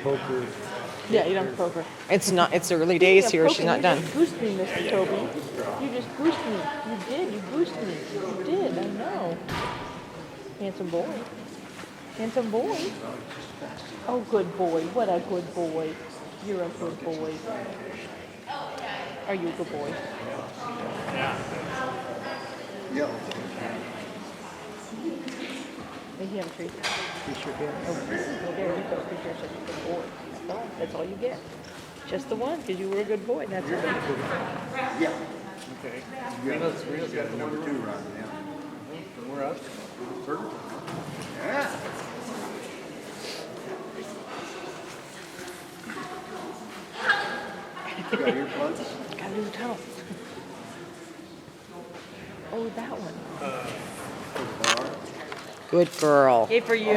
Poker. Yeah, you don't poke her. It's not. It's early days here. She's not done. You just goosed me, Mr. Toby. You just goosed me. You did. You goosed me. You did. I know. Handsome boy. Handsome boy. Oh, good boy. What a good boy. You're a good boy. Are you a good boy? Yep. Maybe you have a treat. He sure can. Oh, there you go. Because you're such a good boy. That's all. That's all you get. Just the one, because you were a good boy. That's it. Yeah. Okay. Reno's got the number 2 right now. We're up. Yeah. You got earplugs? Gotta do the tunnel. Oh, that one. Good girl. Yay for you.